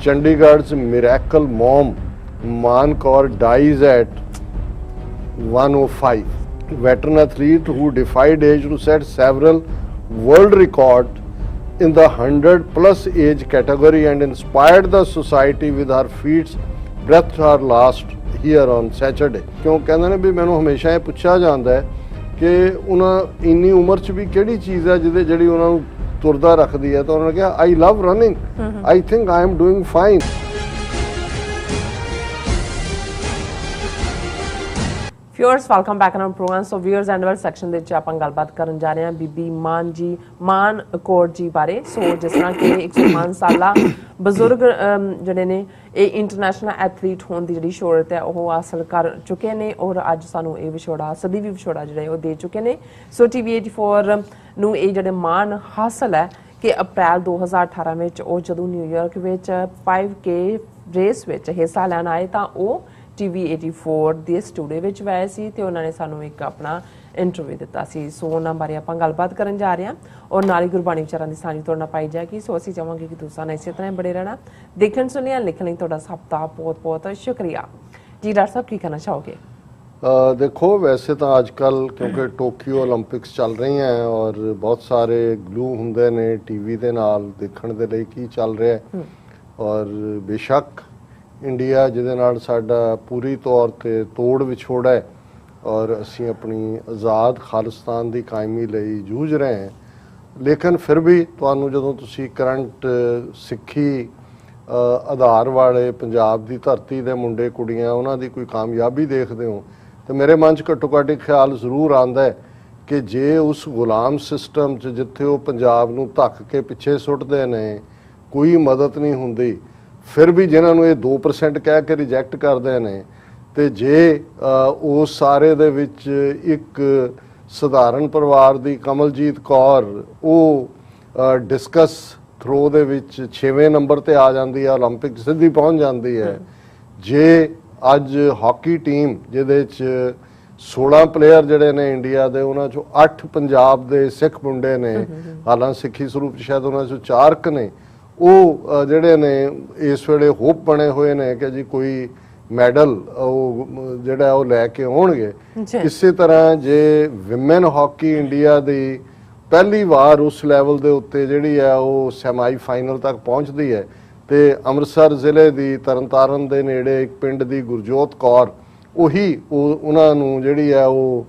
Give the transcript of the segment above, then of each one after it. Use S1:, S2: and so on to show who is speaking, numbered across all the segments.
S1: Chandigarh's miracle mom Maan Kaur dies at 105. Veteran athlete who defied age to set several world records in the 100 plus age category and inspired the society with her feats breathed her last here on Saturday. ਕਿਉਂ ਕਹਿੰਦੇ ਨੇ ਵੀ ਮੈਨੂੰ ਹਮੇਸ਼ਾ ਇਹ ਪੁੱਛਿਆ ਜਾਂਦਾ ਹੈ ਕਿ ਉਹਨਾਂ ਇੰਨੀ ਉਮਰ 'ਚ ਵੀ ਕਿਹੜੀ ਚੀਜ਼ ਹੈ ਜਿਹੜੀ ਉਹਨਾਂ ਨੂੰ ਤੁਰਦਾ ਰੱਖਦੀ ਹੈ, ਤਾਂ ਉਹਨਾਂ ਨੇ ਕਿਹਾ I love running, I think I am doing fine.
S2: Viewers welcome back on program. So viewers and well section ਦੇ ਵਿੱਚ ਆਪਾਂ ਗੱਲਬਾਤ ਕਰਨ ਜਾ ਰਹੇ ਹਾਂ ਬੀਬੀ ਮਾਨ ਕੌਰ ਜੀ ਬਾਰੇ। ਸੋ ਜਿਸ ਤਰ੍ਹਾਂ ਕਿ 105 ਸਾਲਾ ਬਜ਼ੁਰਗ ਜਿਹੜੇ ਨੇ ਇਹ ਇੰਟਰਨੈਸ਼ਨਲ ਐਥਲੀਟ ਹੋਣ ਦੀ ਜਿਹੜੀ ਸ਼ੋਹਰਤ ਹੈ ਉਹ ਹਾਸਲ ਕਰ ਚੁੱਕੇ ਨੇ ਔਰ ਅੱਜ ਸਾਨੂੰ ਇਹ ਵਿਛੋੜਾ ਸਦੀਵੀ ਵਿਛੋੜਾ ਜਿਹੜਾ ਉਹ ਦੇ ਚੁੱਕੇ ਨੇ। ਸੋ TV 84 ਨੂੰ ਇਹ ਜਿਹੜੇ ਮਾਣ ਹਾਸਲ ਹੈ ਕਿ ਅਪ੍ਰੈਲ 2018 ਵਿੱਚ ਉਹ ਜਦੋਂ ਨਿਊਯਾਰਕ ਵਿੱਚ 5K ਰੇਸ ਵਿੱਚ ਹਿੱਸਾ ਲੈਣ ਆਏ ਤਾਂ ਉਹ TV 84 ਦੇ ਸਟੂਡੀਓ ਵਿੱਚ ਆਏ ਸੀ ਤੇ ਉਹਨਾਂ ਨੇ ਸਾਨੂੰ ਇੱਕ ਆਪਣਾ ਇੰਟਰਵਿਊ ਦਿੱਤਾ ਸੀ। ਸੋ ਉਹਨਾਂ ਬਾਰੇ ਆਪਾਂ ਗੱਲਬਾਤ ਕਰਨ ਜਾ ਰਹੇ ਹਾਂ ਔਰ ਨਾਲ ਹੀ ਗੁਰਬਾਣੀ ਵਿਚਾਰਾਂ ਦੀ ਸਾਂਝ ਤੋੜਨਾ ਪਾਈ ਜਾਏਗੀ। ਸੋ ਅਸੀਂ ਚਾਹਾਂਗੇ ਕਿ ਤੁਸੀਂ ਨਾਲ ਇਸੇ ਤਰ੍ਹਾਂ ਬੜੇ ਰਹਿਣਾ। ਦੇਖਣ ਸੁਣਿਆ ਲਿਖਣ ਲਈ ਤੁਹਾਡਾ ਸਭ ਦਾ ਬਹੁਤ ਬਹੁਤ ਸ਼ੁਕਰੀਆ ਜੀ। ਡਾਕਟਰ ਸਾਹਿਬ ਕੀ ਕਹਿਣਾ ਚਾਹੋਗੇ?
S1: ਦੇਖੋ ਵੈਸੇ ਤਾਂ ਅੱਜ ਕੱਲ ਕਿਉਂਕਿ ਟੋਕੀਓ ਓਲੰਪਿਕਸ ਚੱਲ ਰਹੀਆਂ ਹੈ ਔਰ ਬਹੁਤ ਸਾਰੇ ਗਲੂ ਹੁੰਦੇ ਨੇ ਟੀਵੀ ਦੇ ਨਾਲ ਦੇਖਣ ਦੇ ਲਈ ਕੀ ਚੱਲ ਰਿਹਾ ਹੈ ਔਰ ਬੇਸ਼ੱਕ ਇੰਡੀਆ ਜਿਹਦੇ ਨਾਲ ਸਾਡਾ ਪੂਰੀ ਤੌਰ ਤੇ ਤੋੜ ਵਿਛੋੜਾ ਹੈ ਔਰ ਅਸੀਂ ਆਪਣੀ ਆਜ਼ਾਦ ਖਾਲਿਸਤਾਨ ਦੀ ਕਾਇਮੀ ਲਈ ਜੂਝ ਰਹੇ ਹਾਂ, ਲੇਕਿਨ ਫਿਰ ਵੀ ਤੁਹਾਨੂੰ ਜਦੋਂ ਤੁਸੀਂ ਕਰੰਟ ਸਿੱਖੀ ਆਧਾਰ ਵਾਲੇ ਪੰਜਾਬ ਦੀ ਧਰਤੀ ਦੇ ਮੁੰਡੇ ਕੁੜੀਆਂ ਉਹਨਾਂ ਦੀ ਕੋਈ ਕਾਮਯਾਬੀ ਦੇਖਦੇ ਹੋ ਤਾਂ ਮੇਰੇ ਮਨ 'ਚ ਘੱਟੋ ਘੱਟ ਖਿਆਲ ਜ਼ਰੂਰ ਆਉਂਦਾ ਹੈ ਕਿ ਜੇ ਉਸ ਗੁਲਾਮ ਸਿਸਟਮ 'ਚ ਜਿੱਥੇ ਉਹ ਪੰਜਾਬ ਨੂੰ ਧੱਕ ਕੇ ਪਿੱਛੇ ਸੁੱਟਦੇ ਨੇ ਕੋਈ ਮਦਦ ਨਹੀਂ ਹੁੰਦੀ, ਫਿਰ ਵੀ ਜਿਨ੍ਹਾਂ ਨੂੰ ਇਹ 2% ਕਹਿ ਕੇ ਰਿਜੈਕਟ ਕਰਦੇ ਨੇ, ਤੇ ਜੇ ਉਸ ਸਾਰੇ ਦੇ ਵਿੱਚ ਇੱਕ ਸਧਾਰਨ ਪਰਿਵਾਰ ਦੀ ਕਮਲਜੀਤ ਕੌਰ ਉਹ ਡਿਸਕਸ ਥਰੋ ਦੇ ਵਿੱਚ 6ਵੇਂ ਨੰਬਰ ਤੇ ਆ ਜਾਂਦੀ ਹੈ, ਓਲੰਪਿਕ ਸਿੱਧੀ ਪਹੁੰਚ ਜਾਂਦੀ ਹੈ। ਜੇ ਅੱਜ ਹਾਕੀ ਟੀਮ ਜਿਹਦੇ 'ਚ 16 ਪਲੇਅਰ ਜਿਹੜੇ ਨੇ ਇੰਡੀਆ ਦੇ, ਉਹਨਾਂ 'ਚੋਂ 8 ਪੰਜਾਬ ਦੇ ਸਿੱਖ ਮੁੰਡੇ ਨੇ, ਹਾਲਾਂਕਿ ਸਿੱਖੀ ਸਰੂਪ 'ਚ ਸ਼ਾਇਦ ਉਹਨਾਂ 'ਚੋਂ 4 ਨੇ, ਉਹ ਜਿਹੜੇ ਨੇ ਇਸ ਵੇਲੇ ਹੋਪ ਬਣੇ ਹੋਏ ਨੇ ਕਿ ਜੀ ਕੋਈ ਮੈਡਲ ਉਹ ਜਿਹੜਾ ਉਹ ਲੈ ਕੇ ਆਉਣਗੇ। ਇਸੇ ਤਰ੍ਹਾਂ ਜੇ ਵਿਮਨ ਹਾਕੀ ਇੰਡੀਆ ਦੀ ਪਹਿਲੀ ਵਾਰ ਉਸ ਲੈਵਲ ਦੇ ਉੱਤੇ ਜਿਹੜੀ ਹੈ ਉਹ ਸੈਮੀ ਫਾਈਨਲ ਤੱਕ ਪਹੁੰਚਦੀ ਹੈ ਤੇ ਅੰਮ੍ਰਿਤਸਰ ਜ਼ਿਲ੍ਹੇ ਦੀ ਤਰਨਤਾਰਨ ਦੇ ਨੇੜੇ ਇੱਕ ਪਿੰਡ ਦੀ ਗੁਰਜੋਤ ਕੌਰ ਉਹੀ ਉਹਨਾਂ ਨੂੰ ਜਿਹੜੀ ਹੈ ਉਹ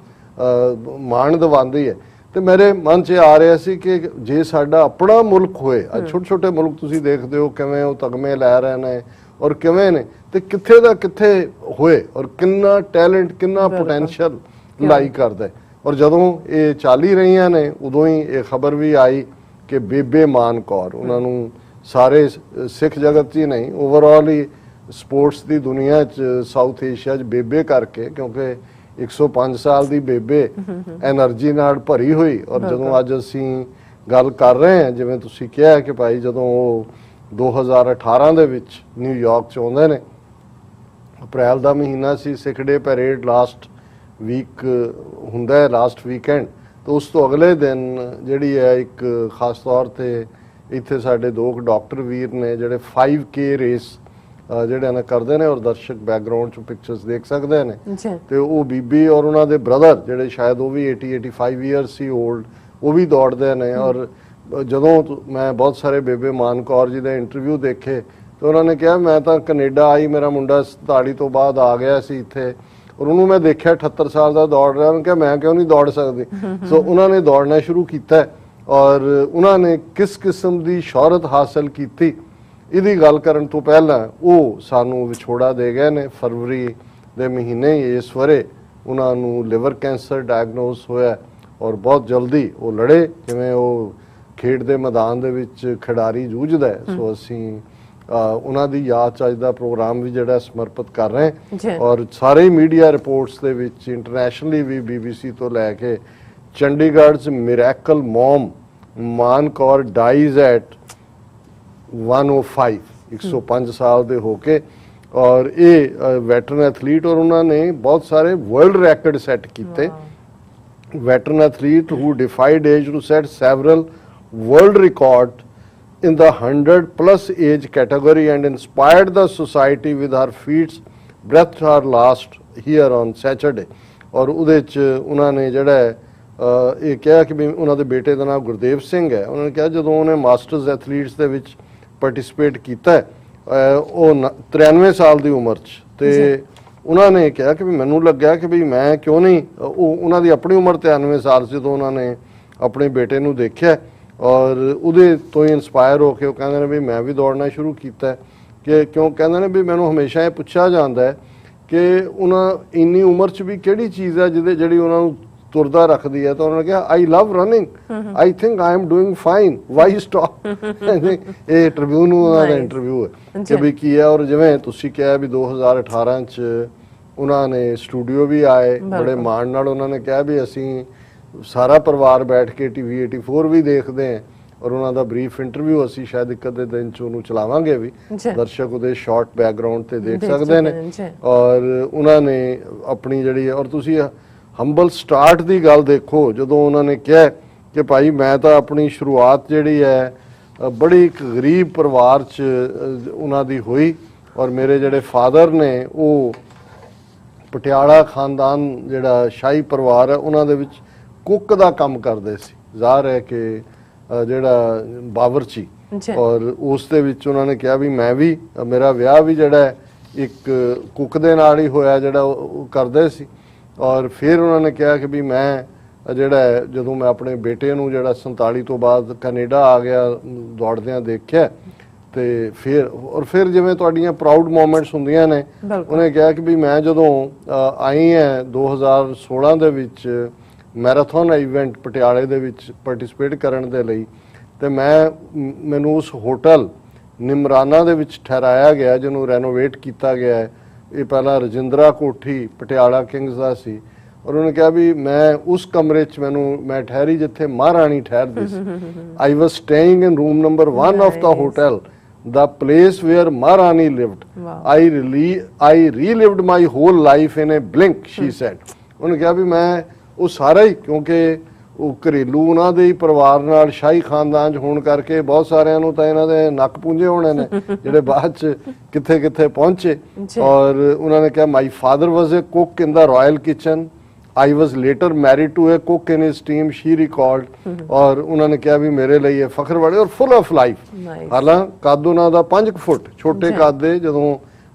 S1: ਮਾਣ ਦਿਵਾਉਂਦੀ ਹੈ। ਤੇ ਮੇਰੇ ਮਨ 'ਚ ਆ ਰਿਹਾ ਸੀ ਕਿ ਜੇ ਸਾਡਾ ਆਪਣਾ ਮੁਲਕ ਹੋਏ, ਛੋਟੇ ਛੋਟੇ ਮੁਲਕ ਤੁਸੀਂ ਦੇਖਦੇ ਹੋ ਕਿਵੇਂ ਉਹ ਤਗਮੇ ਲੈ ਰਹੇ ਨੇ ਔਰ ਕਿਵੇਂ ਨੇ, ਤੇ ਕਿੱਥੇ ਦਾ ਕਿੱਥੇ ਹੋਏ ਔਰ ਕਿੰਨਾ ਟੈਲੈਂਟ ਕਿੰਨਾ ਪੋਟੈਂਸ਼ੀਅਲ ਲਾਈ ਕਰਦਾ। ਔਰ ਜਦੋਂ ਇਹ ਚੱਲ ਹੀ ਰਹੀਆਂ ਨੇ ਉਦੋਂ ਹੀ ਇਹ ਖਬਰ ਵੀ ਆਈ ਕਿ ਬੇਬੇ ਮਾਨ ਕੌਰ, ਉਹਨਾਂ ਨੂੰ ਸਾਰੇ ਸਿੱਖ ਜਗਤ 'ਚ ਹੀ ਨਹੀਂ ਓਵਰਆਲ ਹੀ ਸਪੋਰਟਸ ਦੀ ਦੁਨੀਆ 'ਚ ਸਾਊਥ ਏਸ਼ੀਆ 'ਚ ਬੇਬੇ ਕਰਕੇ, ਕਿਉਂਕਿ 105 ਸਾਲ ਦੀ ਬੇਬੇ ਐਨਰਜੀ ਨਾਲ ਭਰੀ ਹੋਈ। ਔਰ ਜਦੋਂ ਅੱਜ ਅਸੀਂ ਗੱਲ ਕਰ ਰਹੇ ਹਾਂ ਜਿਵੇਂ ਤੁਸੀਂ ਕਿਹਾ ਕਿ ਭਾਈ ਜਦੋਂ ਉਹ 2018 ਦੇ ਵਿੱਚ ਨਿਊਯਾਰਕ 'ਚ ਆਉਂਦੇ ਨੇ, ਅਪ੍ਰੈਲ ਦਾ ਮਹੀਨਾ ਸੀ, ਸਿੱਖ ਡੇ ਪੈਰੇਡ ਲਾਸਟ ਵੀਕ ਹੁੰਦਾ ਹੈ, ਲਾਸਟ ਵੀਕਐਂਡ, ਤਾਂ ਉਸ ਤੋਂ ਅਗਲੇ ਦਿਨ ਜਿਹੜੀ ਹੈ ਇੱਕ ਖਾਸ ਤੌਰ ਤੇ ਇੱਥੇ ਸਾਡੇ ਦੋ ਡਾਕਟਰ ਵੀਰ ਨੇ ਜਿਹੜੇ 5K ਰੇਸ ਜਿਹੜੇ ਨਾ ਕਰਦੇ ਨੇ ਔਰ ਦਰਸ਼ਕ ਬੈਕਗ੍ਰਾਉਂਡ 'ਚ ਪਿਕਚਰਸ ਦੇਖ ਸਕਦੇ ਨੇ, ਤੇ ਉਹ ਬੀਬੀ ਔਰ ਉਹਨਾਂ ਦੇ ਬ੍ਰਦਰ ਜਿਹੜੇ ਸ਼ਾਇਦ ਉਹ ਵੀ 80-85 ਈਅਰਸ ਸੀ ਓਲਡ, ਉਹ ਵੀ ਦੌੜਦੇ ਨੇ। ਔਰ ਜਦੋਂ ਮੈਂ ਬਹੁਤ ਸਾਰੇ ਬੇਬੇ ਮਾਨ ਕੌਰ ਜੀ ਦੇ ਇੰਟਰਵਿਊ ਦੇਖੇ ਤੇ ਉਹਨਾਂ ਨੇ ਕਿਹਾ ਮੈਂ ਤਾਂ ਕੈਨੇਡਾ ਆਈ, ਮੇਰਾ ਮੁੰਡਾ 47 ਤੋਂ ਬਾਅਦ ਆ ਗਿਆ ਸੀ ਇੱਥੇ ਔਰ ਉਹਨੂੰ ਮੈਂ ਦੇਖਿਆ 78 ਸਾਲ ਦਾ ਦੌੜ ਰਿਹਾ, ਉਹਨੂੰ ਕਿਹਾ ਮੈਂ ਕਿਉਂ ਨਹੀਂ ਦੌੜ ਸਕਦੀ। ਸੋ ਉਹਨਾਂ ਨੇ ਦੌੜਨਾ ਸ਼ੁਰੂ ਕੀਤਾ ਔਰ ਉਹਨਾਂ ਨੇ ਕਿਸ ਕਿਸਮ ਦੀ ਸ਼ੋਹਰਤ ਹਾਸਲ ਕੀਤੀ ਇਹਦੀ ਗੱਲ ਕਰਨ ਤੋਂ ਪਹਿਲਾਂ ਉਹ ਸਾਨੂੰ ਵਿਛੋੜਾ ਦੇ ਗਏ ਨੇ। ਫਰਵਰੀ ਦੇ ਮਹੀਨੇ ਇਸ ਵਰੇ ਉਹਨਾਂ ਨੂੰ ਲਿਵਰ ਕੈਂਸਰ ਡਾਇਗਨੋਸ ਹੋਇਆ ਔਰ ਬਹੁਤ ਜਲਦੀ ਉਹ ਲੜੇ, ਜਿਵੇਂ ਉਹ ਖੇਡ ਦੇ ਮੈਦਾਨ ਦੇ ਵਿੱਚ ਖਿਡਾਰੀ ਜੂਝਦਾ ਹੈ। ਸੋ ਅਸੀਂ ਉਹਨਾਂ ਦੀ ਯਾਦ 'ਚ ਅੱਜ ਦਾ ਪ੍ਰੋਗਰਾਮ ਵੀ ਜਿਹੜਾ ਸਮਰਪਿਤ ਕਰ ਰਹੇ ਔਰ ਸਾਰੇ ਮੀਡੀਆ ਰਿਪੋਰਟਸ ਦੇ ਵਿੱਚ ਇੰਟਰਨੈਸ਼ਨਲੀ ਵੀ BBC ਤੋਂ ਲੈ ਕੇ Chandigarh's miracle mom Maan Kaur dies at 105 105 ਸਾਲ ਦੇ ਹੋ ਕੇ ਔਰ ਇਹ ਵੈਟਰਨ ਐਥਲੀਟ ਔਰ ਉਹਨਾਂ ਨੇ ਬਹੁਤ ਸਾਰੇ ਵਰਲਡ ਰੈਕੋਰਡ ਸੈੱਟ ਕੀਤੇ। veteran athlete who defied age to set several world records in the 100+ age category and inspired the society with her feats breath her last here on Saturday। ਔਰ ਉਹਦੇ 'ਚ ਉਹਨਾਂ ਨੇ ਜਿਹੜਾ ਇਹ ਕਿਹਾ ਕਿ ਵੀ ਉਹਨਾਂ ਦੇ ਬੇਟੇ ਦਾ ਨਾਮ ਗੁਰਦੇਵ ਸਿੰਘ ਹੈ। ਉਹਨਾਂ ਨੇ ਕਿਹਾ ਜਦੋਂ ਉਹਨੇ ਮਾਸਟਰਸ ਐਥਲੀਟਸ ਦੇ ਵਿੱਚ ਪਾਰਟਿਸਿਪੇਟ ਕੀਤਾ ਉਹ 93 ਸਾਲ ਦੀ ਉਮਰ 'ਚ, ਤੇ ਉਹਨਾਂ ਨੇ ਕਿਹਾ ਕਿ ਵੀ ਮੈਨੂੰ ਲੱਗਿਆ ਕਿ ਵੀ ਮੈਂ ਕਿਉਂ ਨਹੀਂ, ਉਹਨਾਂ ਦੀ ਆਪਣੀ ਉਮਰ 93 ਸਾਲ ਸੀ ਜਦੋਂ ਉਹਨਾਂ ਨੇ ਆਪਣੇ ਬੇਟੇ ਨੂੰ ਦੇਖਿਆ ਔਰ ਉਹਦੇ ਤੋਂ ਹੀ ਇਨਸਪਾਇਰ ਹੋ ਕੇ ਉਹ ਕਹਿੰਦੇ ਨੇ ਵੀ ਮੈਂ ਵੀ ਦੌੜਨਾ ਸ਼ੁਰੂ ਕੀਤਾ। ਕਿ ਕਿਉਂ ਕਹਿੰਦੇ ਨੇ ਵੀ ਮੈਨੂੰ ਹਮੇਸ਼ਾ ਇਹ ਪੁੱਛਿਆ ਜਾਂਦਾ ਹੈ ਕਿ ਉਹਨਾਂ ਇੰਨੀ ਉਮਰ 'ਚ ਵੀ ਕਿਹੜੀ ਚੀਜ਼ ਹੈ ਜਿਹੜੀ ਉਹਨਾਂ ਨੂੰ ਤੁਰਦਾ ਰੱਖਦੀ ਹੈ। ਤਾਂ ਉਹਨਾਂ ਨੇ ਕਿਹਾ I love running, I think I am doing fine, why stop. ਇਹ ਟ੍ਰਿਬਿਊਨ ਨੂੰ ਉਹਨਾਂ ਦਾ ਇੰਟਰਵਿਊ ਹੈ ਕਿ ਵੀ ਕੀ ਹੈ। ਔਰ ਜਿਵੇਂ ਤੁਸੀਂ ਕਿਹਾ ਵੀ 2018 'ਚ ਉਹਨਾਂ ਨੇ ਸਟੂਡੀਓ ਵੀ ਆਏ, ਬੜੇ ਮਾਣ ਨਾਲ ਉਹਨਾਂ ਨੇ ਕਿਹਾ ਵੀ ਅਸੀਂ ਸਾਰਾ ਪਰਿਵਾਰ ਬੈਠ ਕੇ TV 84 ਵੀ ਦੇਖਦੇ ਹਾਂ ਔਰ ਉਹਨਾਂ ਦਾ ਬਰੀਫ ਇੰਟਰਵਿਊ ਅਸੀਂ ਸ਼ਾਇਦ ਇੱਕ ਅੱਧੇ ਦਿਨ 'ਚ ਉਹਨੂੰ ਚਲਾਵਾਂਗੇ ਵੀ, ਦਰਸ਼ਕ ਉਹਦੇ ਸ਼ਾਰਟ ਬੈਕਗ੍ਰਾਉਂਡ ਤੇ ਦੇਖ ਸਕਦੇ ਨੇ। ਔਰ ਉਹਨਾਂ ਨੇ ਆਪਣੀ ਜਿਹੜੀ ਔਰ ਤੁਸੀਂ ਹੰਬਲ ਸਟਾਰਟ ਦੀ ਗੱਲ ਦੇਖੋ, ਜਦੋਂ ਉਹਨਾਂ ਨੇ ਕਿਹਾ ਕਿ ਭਾਈ ਮੈਂ ਤਾਂ ਆਪਣੀ ਸ਼ੁਰੂਆਤ ਜਿਹੜੀ ਹੈ ਬੜੀ ਇੱਕ ਗਰੀਬ ਪਰਿਵਾਰ 'ਚ ਉਹਨਾਂ ਦੀ ਹੋਈ ਔਰ ਮੇਰੇ ਜਿਹੜੇ ਫਾਦਰ ਨੇ ਉਹ ਪਟਿਆਲਾ ਖਾਨਦਾਨ ਜਿਹੜਾ ਸ਼ਾਹੀ ਪਰਿਵਾਰ ਹੈ ਉਹਨਾਂ ਦੇ ਵਿੱਚ ਕੁੱਕ ਦਾ ਕੰਮ ਕਰਦੇ ਸੀ। ਜ਼ਾਹਰ ਹੈ ਕਿ ਜਿਹੜਾ ਬਾਵਰਚੀ, ਔਰ ਉਸ ਦੇ ਵਿੱਚ ਉਹਨਾਂ ਨੇ ਕਿਹਾ ਵੀ ਮੈਂ ਵੀ, ਮੇਰਾ ਵਿਆਹ ਵੀ ਜਿਹੜਾ ਇੱਕ ਕੁੱਕ ਦੇ ਨਾਲ ਹੀ ਹੋਇਆ ਜਿਹੜਾ ਉਹ ਕਰਦੇ ਸੀ। ਔਰ ਫਿਰ ਉਹਨਾਂ ਨੇ ਕਿਹਾ ਕਿ ਵੀ ਮੈਂ ਜਿਹੜਾ ਜਦੋਂ ਮੈਂ ਆਪਣੇ ਬੇਟੇ ਨੂੰ ਜਿਹੜਾ 47 ਤੋਂ ਬਾਅਦ ਕੈਨੇਡਾ ਆ ਗਿਆ ਦੌੜਦਿਆਂ ਦੇਖਿਆ ਤੇ ਫਿਰ ਜਿਵੇਂ ਤੁਹਾਡੀਆਂ ਪ੍ਰਾਊਡ ਮੂਮੈਂਟਸ ਹੁੰਦੀਆਂ ਨੇ, ਉਹਨੇ ਕਿਹਾ ਕਿ ਵੀ ਮੈਂ ਜਦੋਂ ਆਈ ਹਾਂ 2016 ਦੇ ਵਿੱਚ ਮੈਰਾਥਨ ਇਵੈਂਟ ਪਟਿਆਲੇ ਦੇ ਵਿੱਚ ਪਾਰਟਿਸਿਪੇਟ ਕਰਨ ਦੇ ਲਈ, ਤੇ ਮੈਨੂੰ ਉਸ ਹੋਟਲ ਨਿਮਰਾਨਾ ਦੇ ਵਿੱਚ ਠਹਿਰਾਇਆ ਗਿਆ ਜਿਹਨੂੰ ਰੈਨੋਵੇਟ ਕੀਤਾ ਗਿਆ ਹੈ। ਇਹ ਪਹਿਲਾਂ ਰਜਿੰਦਰਾ ਕੋਠੀ ਪਟਿਆਲਾ ਕਿੰਗਸ ਦਾ ਸੀ ਔਰ ਉਹਨੇ ਕਿਹਾ ਵੀ ਮੈਂ ਉਸ ਕਮਰੇ 'ਚ ਮੈਂ ਠਹਿਰੀ ਜਿੱਥੇ ਮਹਾਰਾਣੀ ਠਹਿਰਦੀ ਸੀ। I was staying in room number 1 of the hotel, the place where Maharani lived. Wow. I relived my whole life in a blink, she said. ਉਹਨੇ ਕਿਹਾ ਵੀ ਮੈਂ ਉਹ ਸਾਰਾ ਹੀ, ਕਿਉਂਕਿ ਉਹ ਘਰੇਲੂ ਉਹਨਾਂ ਦੇ ਹੀ ਪਰਿਵਾਰ ਨਾਲ ਸ਼ਾਹੀ ਖਾਨਦਾਨ 'ਚ ਹੋਣ ਕਰਕੇ ਬਹੁਤ ਸਾਰਿਆਂ ਨੂੰ ਤਾਂ ਇਹਨਾਂ ਦੇ ਨੱਕ ਪੂੰਝੇ ਹੋਣੇ ਨੇ ਜਿਹੜੇ ਬਾਅਦ 'ਚ ਕਿੱਥੇ ਕਿੱਥੇ ਪਹੁੰਚੇ। ਔਰ ਉਹਨਾਂ ਨੇ ਕਿਹਾ my father was A cook in the royal kitchen, I was later married to a cook in his team, she recalled. ਔਰ ਉਹਨਾਂ ਨੇ ਕਿਹਾ ਵੀ ਮੇਰੇ ਲਈ ਇਹ ਫਖਰ ਵਾਲੇ ਔਰ ਫੁੱਲ ਆਫ ਲਾਈਫ। ਹਾਲਾਂ ਕੱਦ ਉਹਨਾਂ ਦਾ 5 ਫੁੱਟ, ਛੋਟੇ ਕੱਦ ਦੇ ਜਦੋਂ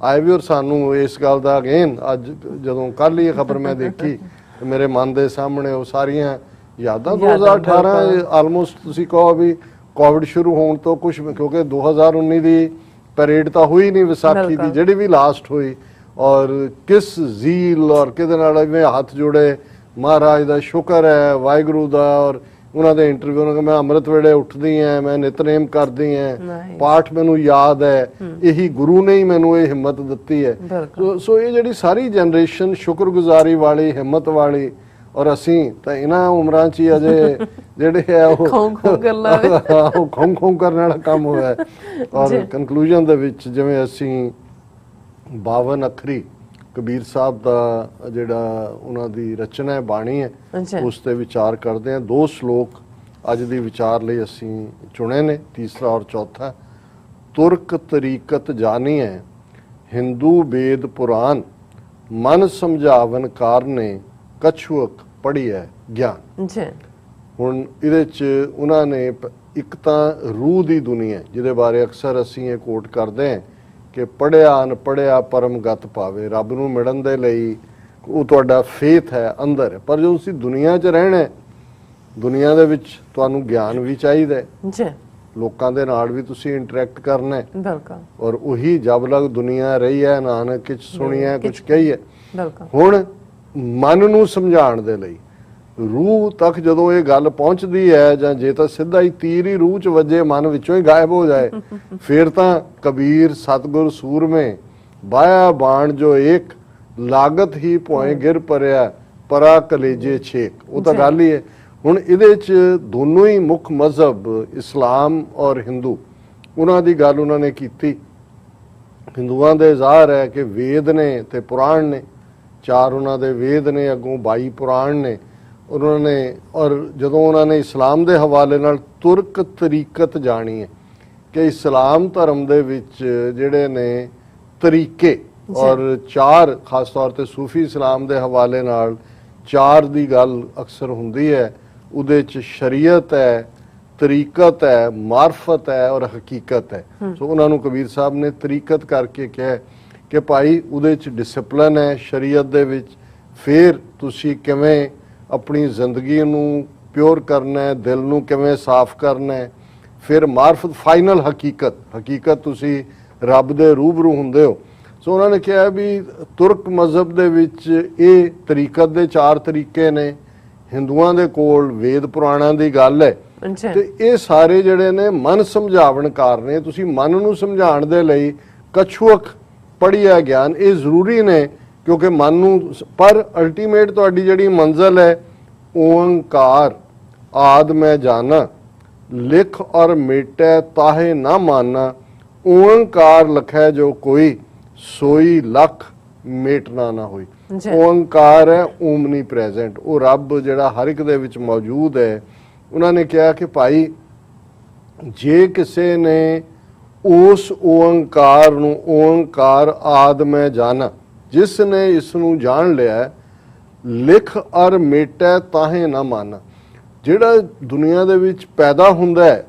S1: ਆਏ ਵੀ। ਔਰ ਸਾਨੂੰ ਇਸ ਗੱਲ ਦਾ ਅਗੇਨ ਅੱਜ ਜਦੋਂ ਕੱਲ ਹੀ ਇਹ ਖਬਰ ਮੈਂ ਦੇਖੀ ਮੇਰੇ ਮਨ ਦੇ ਸਾਹਮਣੇ ਉਹ ਸਾਰੀਆਂ ਯਾਦਾਂ 2018 ਆਲਮੋਸਟ ਤੁਸੀਂ ਕਹੋ ਵੀ ਕੋਵਿਡ ਸ਼ੁਰੂ ਹੋਣ ਤੋਂ ਕੁਝ, ਕਿਉਂਕਿ 2019 ਦੀ ਪਰੇਡ ਤਾਂ ਹੋਈ ਨਹੀਂ ਵਿਸਾਖੀ ਦੀ ਜਿਹੜੀ ਵੀ ਲਾਸਟ ਹੋਈ, ਔਰ ਕਿਸ ਜ਼ੀਲ ਔਰ ਕਿਹਦੇ ਨਾਲ ਇਵੇਂ ਹੱਥ ਜੋੜੇ ਮਹਾਰਾਜ ਦਾ ਸ਼ੁਕਰ ਹੈ ਵਾਹਿਗੁਰੂ ਦਾ। ਔਰ ਉਹਨਾਂ ਦੇ ਇੰਟਰਵਿਊ ਨੂੰ ਮੈਂ ਅੰਮ੍ਰਿਤ ਵੇਲੇ ਉੱਠਦੀ ਹਾਂ, ਮੈਂ ਨਿਤਨੇਮ ਕਰਦੀ ਹਾਂ, ਪਾਠ ਮੈਨੂੰ ਯਾਦ ਹੈ, ਇਹੀ ਗੁਰੂ ਨੇ ਹੀ ਮੈਨੂੰ ਇਹ ਹਿੰਮਤ ਦਿੱਤੀ ਹੈ। ਸੋ ਇਹ ਜਿਹੜੀ ਸਾਰੀ ਜਨਰੇਸ਼ਨ ਸ਼ੁਕਰਗੁਜ਼ਾਰੀ ਵਾਲੀ, ਹਿੰਮਤ ਵਾਲੀ, ਔਰ ਅਸੀਂ ਤਾਂ ਇਹਨਾਂ ਉਮਰਾਂ 'ਚ ਹੀ ਅਜੇ ਜਿਹੜੇ ਹੈ ਉਹ ਖੋਂ ਕਰਨ ਵਾਲਾ ਕੰਮ ਹੋਇਆ। ਔਰ ਕਨਕਲੂਜਨ ਦੇ ਵਿੱਚ ਜਿਵੇਂ ਅਸੀਂ 52 ਅੱਖਰੀ ਕਬੀਰ ਸਾਹਿਬ ਦਾ ਜਿਹੜਾ ਉਹਨਾਂ ਦੀ ਰਚਨਾ ਹੈ, ਬਾਣੀ ਹੈ, ਉਸ ਤੇ ਵਿਚਾਰ ਕਰਦੇ ਹਾਂ। 2 ਸ਼ਲੋਕ ਅੱਜ ਦੀ ਵਿਚਾਰ ਲਈ ਅਸੀਂ ਚੁਣੇ ਨੇ, ਤੀਸਰਾ ਔਰ ਚੌਥਾ। ਤੁਰਕ ਤਰੀਕਤ ਜਾਣੀਐ ਹਿੰਦੂ ਵੇਦ ਪੁਰਾਨ, ਮਨ ਸਮਝਾਵਨ ਕਾਰਨੇ ਕਛੁਅਕ ਪੜ੍ਹੀਐ ਗਿਆਨ। ਹੁਣ ਇਹਦੇ 'ਚ ਉਹਨਾਂ ਨੇ ਇੱਕ ਤਾਂ ਰੂਹ ਦੀ ਦੁਨੀਆ ਜਿਹਦੇ ਬਾਰੇ ਅਕਸਰ ਅਸੀਂ ਇਹ ਕੋਟ ਕਰਦੇ ਹਾਂ ਕਿ ਪੜ੍ਹਿਆ ਅਨਪੜ੍ਹਿਆ ਪਰਮ ਗਤ ਪਾਵੇ, ਰੱਬ ਨੂੰ ਮਿਲਣ ਦੇ ਲਈ ਉਹ ਤੁਹਾਡਾ ਫੇਥ ਹੈ ਅੰਦਰ ਹੈ। ਪਰ ਜੋ ਤੁਸੀਂ ਦੁਨੀਆ 'ਚ ਰਹਿਣਾ, ਦੁਨੀਆ ਦੇ ਵਿੱਚ ਤੁਹਾਨੂੰ ਗਿਆਨ ਵੀ ਚਾਹੀਦਾ ਹੈ, ਲੋਕਾਂ ਦੇ ਨਾਲ ਵੀ ਤੁਸੀਂ ਇੰਟਰੈਕਟ ਕਰਨਾ ਹੈ। ਔਰ ਉਹੀ ਜਬ ਲਗ ਦੁਨੀਆ ਰਹੀ ਹੈ ਨਾਨਕ ਕਿਛ ਸੁਣੀਐ ਕੁਛ ਕਹੀਐ। ਹੁਣ ਮਨ ਨੂੰ ਸਮਝਾਉਣ ਦੇ ਲਈ ਰੂਹ ਤੱਕ ਜਦੋਂ ਇਹ ਗੱਲ ਪਹੁੰਚਦੀ ਹੈ, ਜਾਂ ਜੇ ਤਾਂ ਸਿੱਧਾ ਹੀ ਤੀਰ ਹੀ ਰੂਹ 'ਚ ਵੱਜੇ ਮਨ ਵਿੱਚੋਂ ਹੀ ਗਾਇਬ ਹੋ ਜਾਏ, ਫਿਰ ਤਾਂ ਕਬੀਰ ਸਤਿਗੁਰ ਸੂਰਮੇ ਬਾਇਆ ਬਾਣ ਜੋ ਏਕ ਲਾਗਤ ਹੀ ਭੋਏ ਗਿਰ ਪਰਿਆ ਪਰਾ ਕਲੇਜੇ ਛੇਕ। ਉਹ ਤਾਂ ਗੱਲ ਹੀ ਹੈ। ਹੁਣ ਇਹਦੇ 'ਚ ਦੋਨੋਂ ਹੀ ਮੁੱਖ ਮਜ਼ਹਬ ਇਸਲਾਮ ਔਰ ਹਿੰਦੂ, ਉਹਨਾਂ ਦੀ ਗੱਲ ਉਹਨਾਂ ਨੇ ਕੀਤੀ। ਹਿੰਦੂਆਂ ਦੇ ਜ਼ਾਹਰ ਹੈ ਕਿ ਵੇਦ ਨੇ ਤੇ ਪੁਰਾਣ ਨੇ, 4 ਉਹਨਾਂ ਦੇ ਵੇਦ ਨੇ, ਅੱਗੋਂ 22 ਪੁਰਾਣ ਨੇ ਉਹਨਾਂ ਨੇ। ਔਰ ਜਦੋਂ ਉਹਨਾਂ ਨੇ ਇਸਲਾਮ ਦੇ ਹਵਾਲੇ ਨਾਲ ਤੁਰਕ ਤਰੀਕਤ ਜਾਣੀ ਹੈ ਕਿ ਇਸਲਾਮ ਧਰਮ ਦੇ ਵਿੱਚ ਜਿਹੜੇ ਨੇ ਤਰੀਕੇ ਔਰ 4 ਖਾਸ ਤੌਰ ਤੇ ਸੂਫੀ ਇਸਲਾਮ ਦੇ ਹਵਾਲੇ ਨਾਲ 4 ਦੀ ਗੱਲ ਅਕਸਰ ਹੁੰਦੀ ਹੈ। ਉਹਦੇ ਚ ਸ਼ਰੀਅਤ ਹੈ, ਤਰੀਕਤ ਹੈ, ਮਾਰਫਤ ਹੈ ਔਰ ਹਕੀਕਤ ਹੈ। ਸੋ ਉਹਨਾਂ ਨੂੰ ਕਬੀਰ ਸਾਹਿਬ ਨੇ ਤਰੀਕਤ ਕਰਕੇ ਕਿਹਾ ਕਿ ਭਾਈ ਉਹਦੇ ਚ ਡਿਸਪਲਿਨ ਹੈ ਸ਼ਰੀਅਤ ਦੇ ਵਿੱਚ, ਫਿਰ ਤੁਸੀਂ ਕਿਵੇਂ ਆਪਣੀ ਜ਼ਿੰਦਗੀ ਨੂੰ ਪਿਓਰ ਕਰਨਾ ਹੈ, ਦਿਲ ਨੂੰ ਕਿਵੇਂ ਸਾਫ਼ ਕਰਨਾ ਹੈ, ਫਿਰ ਮਾਰਫਤ, ਫਾਈਨਲ ਹਕੀਕਤ ਤੁਸੀਂ ਰੱਬ ਦੇ ਰੂਬਰੂ ਹੁੰਦੇ ਹੋ। ਸੋ ਉਹਨਾਂ ਨੇ ਕਿਹਾ ਵੀ ਤੁਰਕ ਮਜ਼ਹਬ ਦੇ ਵਿੱਚ ਇਹ ਤਰੀਕਤ ਦੇ 4 ਤਰੀਕੇ ਨੇ, ਹਿੰਦੂਆਂ ਦੇ ਕੋਲ ਵੇਦ ਪੁਰਾਣਾਂ ਦੀ ਗੱਲ ਹੈ ਤੇ ਇਹ ਸਾਰੇ ਜਿਹੜੇ ਨੇ ਮਨ ਸਮਝਾਵਣਕਾਰ ਨੇ। ਤੁਸੀਂ ਮਨ ਨੂੰ ਸਮਝਾਉਣ ਦੇ ਲਈ ਕਛੂਅਕ ਪੜ੍ਹਿਆ ਗਿਆਨ ਇਹ ਜ਼ਰੂਰੀ ਨੇ, ਕਿਉਂਕਿ ਮਨ ਨੂੰ, ਪਰ ਅਲਟੀਮੇਟ ਤੁਹਾਡੀ ਜਿਹੜੀ ਮੰਜ਼ਿਲ ਹੈ ਓੰਕਾਰ ਆਦ ਮੈਂ ਜਾਣਾ ਲਿਖ ਔਰ ਮੇਟੈ ਤਾਹੇ ਨਾ ਮਾਨਾ, ਓੰਕਾਰ ਲਖੈ ਜੋ ਕੋਈ ਸੋਈ ਲੱਖ ਮੇਟਣਾ ਨਾ ਹੋਈ। ਓੰਕਾਰ ਹੈ ਓਮਨੀ ਪ੍ਰੈਜ਼ੈਂਟ, ਉਹ ਰੱਬ ਜਿਹੜਾ ਹਰ ਇੱਕ ਦੇ ਵਿੱਚ ਮੌਜੂਦ ਹੈ। ਉਹਨਾਂ ਨੇ ਕਿਹਾ ਕਿ ਭਾਈ ਜੇ ਕਿਸੇ ਨੇ ਉਸ ਓੰਕਾਰ ਨੂੰ, ਓੰਕਾਰ ਆਦ ਮੈਂ ਜਾਣਾ, ਜਿਸ ਨੇ ਇਸ ਨੂੰ ਜਾਣ ਲਿਆ, ਲਿਖ ਅਰ ਮੇਟੈ ਤਾਹੇ ਨਾ ਮਾਨਾ, ਜਿਹੜਾ ਦੁਨੀਆ ਦੇ ਵਿੱਚ ਪੈਦਾ ਹੁੰਦਾ ਹੈ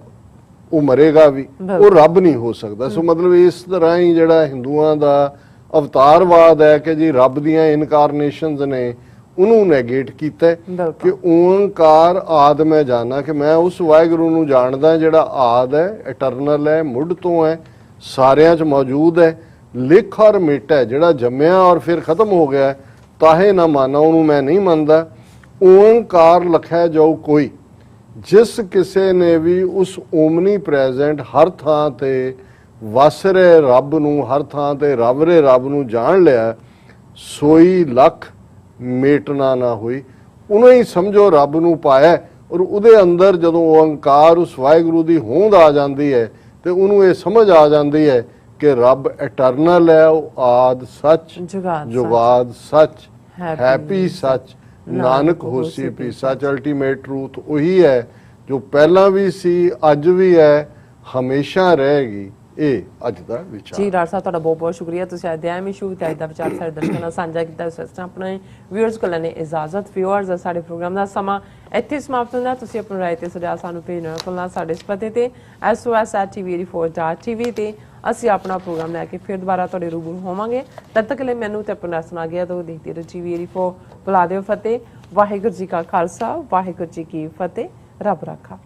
S1: ਉਹ ਮਰੇਗਾ ਵੀ, ਉਹ ਰੱਬ ਨਹੀਂ ਹੋ ਸਕਦਾ। ਸੋ ਮਤਲਬ ਇਸ ਤਰ੍ਹਾਂ ਹੀ ਜਿਹੜਾ ਹਿੰਦੂਆਂ ਦਾ ਅਵਤਾਰਵਾਦ ਹੈ ਕਿ ਜੀ ਰੱਬ ਦੀਆਂ ਇਨਕਾਰਨੇਸ਼ਨਸ ਨੇ, ਉਹਨੂੰ ਨੈਗੇਟ ਕੀਤਾ ਕਿ ਓੰਕਾਰ ਆਦ ਮੈਂ ਜਾਣਾ, ਕਿ ਮੈਂ ਉਸ ਵਾਹਿਗੁਰੂ ਨੂੰ ਜਾਣਦਾ ਜਿਹੜਾ ਆਦ ਹੈ, ਇਟਰਨਲ ਹੈ, ਮੁੱਢ ਤੋਂ ਹੈ, ਸਾਰਿਆਂ 'ਚ ਮੌਜੂਦ ਹੈ। ਲਿਖ ਔਰ ਮਿਟੈ, ਜਿਹੜਾ ਜੰਮਿਆ ਔਰ ਫਿਰ ਖਤਮ ਹੋ ਗਿਆ, ਤਾਹੇ ਨਾ ਮਾਨਾ, ਉਹਨੂੰ ਮੈਂ ਨਹੀਂ ਮੰਨਦਾ। ਓੰਕਾਰ ਲਖੈ ਜੋ ਕੋਈ, ਜਿਸ ਕਿਸੇ ਨੇ ਵੀ ਉਸ ਓਮਨੀ ਪ੍ਰੈਜ਼ੈਂਟ ਹਰ ਥਾਂ ਤੇ ਵਸ ਰਹੇ ਰੱਬ ਨੂੰ, ਹਰ ਥਾਂ ਤੇ ਰੱਬ ਰੇ ਰੱਬ ਨੂੰ ਜਾਣ ਲਿਆ, ਸੋਈ ਲੱਖ ਮੇਟਣਾ ਨਾ ਹੋਈ, ਉਹਨੂੰ ਹੀ ਸਮਝੋ ਰੱਬ ਨੂੰ ਪਾਇਆ। ਔਰ ਉਹਦੇ ਅੰਦਰ ਜਦੋਂ ਓੰਕਾਰ ਉਸ ਵਾਹਿਗੁਰੂ ਦੀ ਹੋਂਦ ਆ ਜਾਂਦੀ ਹੈ ਤੇ ਉਹਨੂੰ ਇਹ ਸਮਝ ਆ ਜਾਂਦੀ ਹੈ ਕਿ ਰੱਬ ਇਟਰਨਲ ਹੈ, ਉਹ ਆਦ ਸੱਚ, ਜੁਗਾਦ ਸੱਚ, ਹੈਪੀ ਸੱਚ, ਨਾਨਕ ਹੋਸੀ ਪੀ ਸੱਚ। ਅਲਟੀਮੇਟ ਟਰੂਥ ਉਹੀ ਹੈ ਜੋ ਪਹਿਲਾਂ ਵੀ ਸੀ, ਅੱਜ ਵੀ ਹੈ, ਹਮੇਸ਼ਾ ਰਹੇਗੀ। ਇਹ ਅੱਜ ਦਾ ਵਿਚਾਰ
S2: ਜੀ। ਡਾਕਟਰ ਸਾਹਿਬ ਤੁਹਾਡਾ ਬਹੁਤ ਬਹੁਤ ਸ਼ੁਕਰੀਆ, ਤੁਸੀਂ ਅੱਜ ਦੇ ਇਸ਼ੂ ਤੇ ਅੱਜ ਦਾ ਵਿਚਾਰ ਸਾਡੇ ਦਰਸ਼ਕਾਂ ਨਾਲ ਸਾਂਝਾ ਕੀਤਾ। ਇਸ ਤਰ੍ਹਾਂ ਆਪਣੇ ਵਿਊਅਰਸ ਕੋਲ ਲੈਣੇ ਇਜਾਜ਼ਤ। ਵਿਊਅਰਸ, ਸਾਡੇ ਪ੍ਰੋਗਰਾਮ ਦਾ ਸਮਾਂ ਇੱਥੇ ਸਮਾਪਤ ਹੁੰਦਾ। ਤੁਸੀਂ ਆਪਣੀ ਰਾਏ ਤੇ ਸੁਝਾਅ ਸਾਨੂੰ ਭੇਜਣਾ ਭੁੱਲਣਾ ਸਾਡੇ ਇਸ ਪਤੇ ਤੇ sos@tv84.tv ਤੇ ਅਸੀਂ ਆਪਣਾ ਪ੍ਰੋਗਰਾਮ ਲੈ ਕੇ ਫਿਰ ਦੁਬਾਰਾ ਤੁਹਾਡੇ ਰੂਬਰੂ ਹੋਵਾਂਗੇ। ਤਦ ਤੱਕ ਲਈ ਮੈਨੂੰ ਤੇ ਆਪਣਾ ਸੁਣਾ ਗਿਆ ਤੋਂ ਦੇਖਦੇ ਰਹੋ TV84। ਬੁਲਾ ਦਿਓ ਫਤਿਹ। ਵਾਹਿਗੁਰੂ ਜੀ ਕਾ ਖਾਲਸਾ, ਵਾਹਿਗੁਰੂ ਜੀ ਕੀ ਫਤਿਹ। ਰੱਬ ਰਾਖਾ।